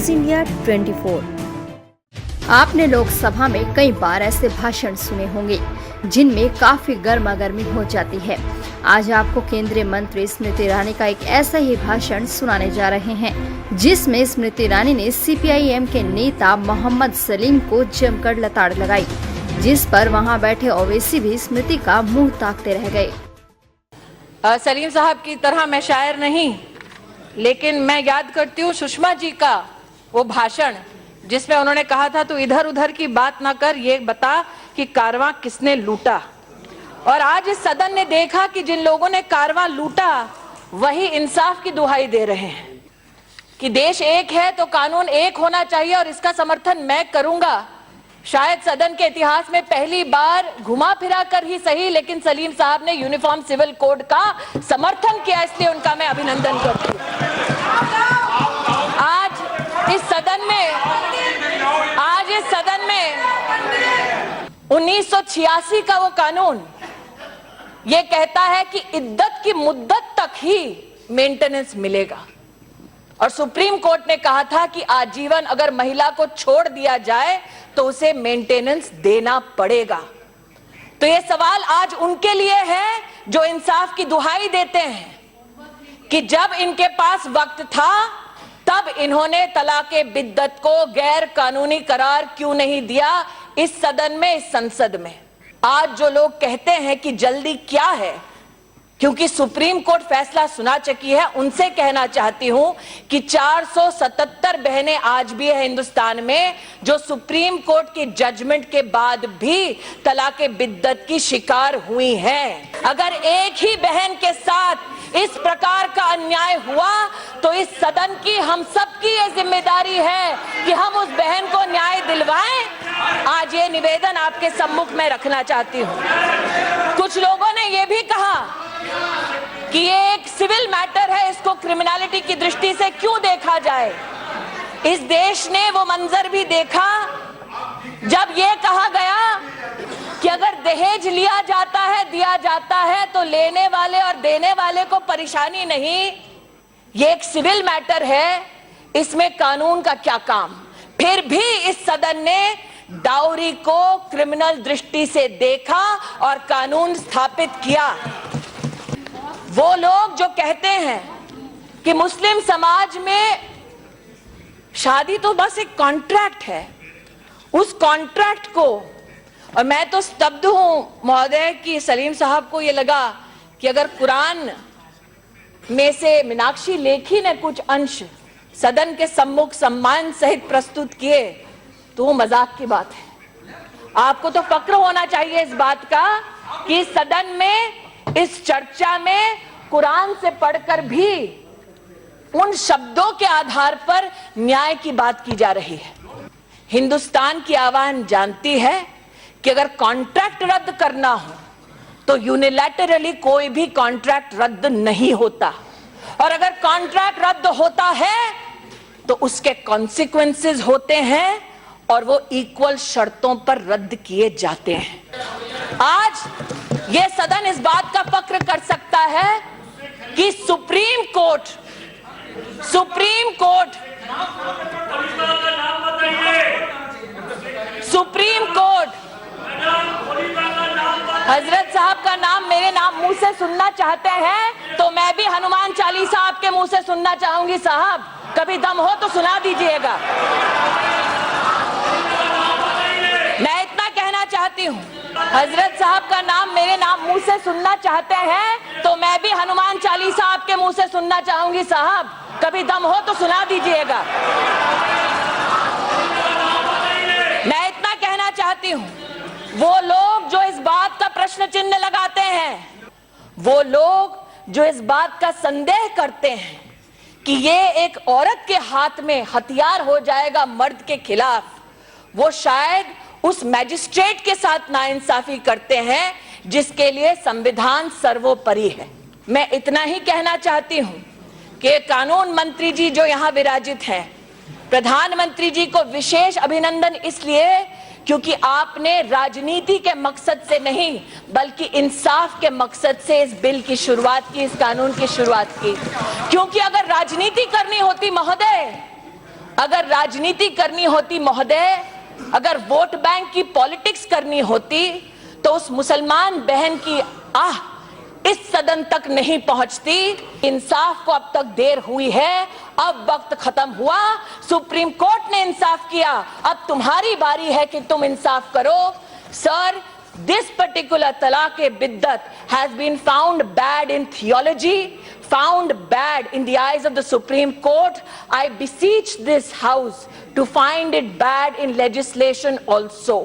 News India 24। आपने लोकसभा में कई बार ऐसे भाषण सुने होंगे जिनमें काफी गर्मागर्मी हो जाती है। आज आपको केंद्रीय मंत्री स्मृति ईरानी का एक ऐसा ही भाषण सुनाने जा रहे हैं जिसमें स्मृति ईरानी ने सीपीआईएम के नेता मोहम्मद सलीम को जमकर लताड़ लगाई, जिस पर वहां बैठे ओवैसी भी स्मृति का मुंह ताकते रह गए। सलीम साहब की तरह मैं शायर नहीं, लेकिन मैं याद करती हूँ सुषमा जी का वो भाषण जिसमें उन्होंने कहा था तू इधर उधर की बात ना कर, ये बता कि कारवां किसने लूटा। और आज इस सदन ने देखा कि जिन लोगों ने कारवां लूटा वही इंसाफ की दुहाई दे रहे हैं कि देश एक है तो कानून एक होना चाहिए, और इसका समर्थन मैं करूंगा। शायद सदन के इतिहास में पहली बार घुमा फिरा कर ही सही, लेकिन सलीम साहब ने यूनिफॉर्म सिविल कोड का समर्थन किया, इसलिए उनका मैं अभिनंदन करती हूँ। आज इस सदन में 1986 का वो कानून ये कहता है कि इद्दत की मुद्दत तक ही मेंटेनेंस मिलेगा, और सुप्रीम कोर्ट ने कहा था कि आजीवन अगर महिला को छोड़ दिया जाए तो उसे मेंटेनेंस देना पड़ेगा। तो ये सवाल आज उनके लिए है जो इंसाफ की दुहाई देते हैं कि जब इनके पास वक्त था तब इन्होंने तलाके बिद्दत को गैर कानूनी करार क्यों नहीं दिया इस सदन में, इस संसद में। आज जो लोग कहते हैं कि जल्दी क्या है क्योंकि सुप्रीम कोर्ट फैसला सुना चुकी है, उनसे कहना चाहती हूं कि 477 बहनें आज भी है हिंदुस्तान में जो सुप्रीम कोर्ट की जजमेंट के बाद भी तलाके बिद्दत की शिकार हुई हैं। अगर एक ही बहन के साथ इस प्रकार का अन्याय हुआ तो इस सदन की हम सबकी ये जिम्मेदारी है कि हम उस बहन को न्याय दिलवाएं। आज ये निवेदन आपके सम्मुख में रखना चाहती हूं। कुछ लोगों ने ये भी कहा कि ये एक सिविल मैटर है, इसको क्रिमिनलिटी की दृष्टि से क्यों देखा जाए। इस देश ने वो मंजर भी देखा जब ये कहा गया कि अगर दहेज लिया जाता है, दिया जाता है तो लेने वाले और देने वाले को परेशानी नहीं, ये एक सिविल मैटर है, इसमें कानून का क्या काम। फिर भी इस सदन ने डाउरी को क्रिमिनल दृष्टि से देखा और कानून स्थापित किया। वो लोग जो कहते हैं कि मुस्लिम समाज में शादी तो बस एक कॉन्ट्रैक्ट है, उस कॉन्ट्रैक्ट को, और मैं तो स्तब्ध हूं महोदय कि सलीम साहब को ये लगा कि अगर कुरान में से मीनाक्षी लेखी ने कुछ अंश सदन के सम्मुख सम्मान सहित प्रस्तुत किए तो वो मजाक की बात है। आपको तो फक्र होना चाहिए इस बात का कि सदन में इस चर्चा में कुरान से पढ़कर भी उन शब्दों के आधार पर न्याय की बात की जा रही है। हिंदुस्तान की आवाम जानती है कि अगर कॉन्ट्रैक्ट रद्द करना हो तो यूनिलैटरली कोई भी कॉन्ट्रैक्ट रद्द नहीं होता, और अगर कॉन्ट्रैक्ट रद्द होता है तो उसके कॉन्सिक्वेंसेस होते हैं और वो इक्वल शर्तों पर रद्द किए जाते हैं। आज ये सदन इस बात का फक्र कर सकता है कि सुप्रीम कोर्ट हजरत साहब का नाम मेरे नाम मुंह से सुनना चाहते हैं तो मैं भी हनुमान चालीसा आपके मुंह से सुनना चाहूंगी। साहब कभी दम हो तो सुना दीजिएगा। मैं इतना कहना चाहती हूँ, हजरत साहब का नाम मेरे नाम मुंह से सुनना चाहते हैं तो मैं भी हनुमान चालीसा आपके मुंह से सुनना चाहूंगी। साहब कभी दम हो तो सुना दीजिएगा। मैं इतना कहना चाहती हूँ, वो लोग जो इस बात का प्रश्न चिन्ह लगाते हैं, वो लोग जो इस बात का संदेह करते हैं कि ये एक औरत के हाथ में हथियार हो जाएगा मर्द के खिलाफ, वो शायद उस मैजिस्ट्रेट के साथ नाइंसाफी करते हैं जिसके लिए संविधान सर्वोपरि है। मैं इतना ही कहना चाहती हूं कि कानून मंत्री जी जो यहां विराजित हैं, प्रधानमंत्री जी को विशेष अभिनंदन इसलिए क्योंकि आपने राजनीति के मकसद से नहीं बल्कि इंसाफ के मकसद से इस बिल की शुरुआत की, इस कानून की शुरुआत की। क्योंकि अगर राजनीति करनी होती महोदय अगर राजनीति करनी होती महोदय, अगर वोट बैंक की पॉलिटिक्स करनी होती तो उस मुसलमान बहन की आह इस सदन तक नहीं पहुंचती। इंसाफ को अब तक देर हुई है, अब वक्त खत्म हुआ। सुप्रीम कोर्ट ने इंसाफ किया, अब तुम्हारी बारी है कि तुम इंसाफ करो। Sir, this particular talaq-e-biddat has been found bad in theology, found bad in the eyes of the Supreme Court. I beseech this house to find it bad in legislation also.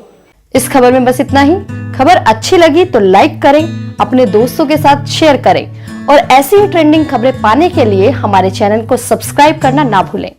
इस खबर में बस इतना ही। खबर अच्छी लगी तो लाइक करें, अपने दोस्तों के साथ शेयर करें और ऐसी ही ट्रेंडिंग खबरें पाने के लिए हमारे चैनल को सब्सक्राइब करना ना भूलें।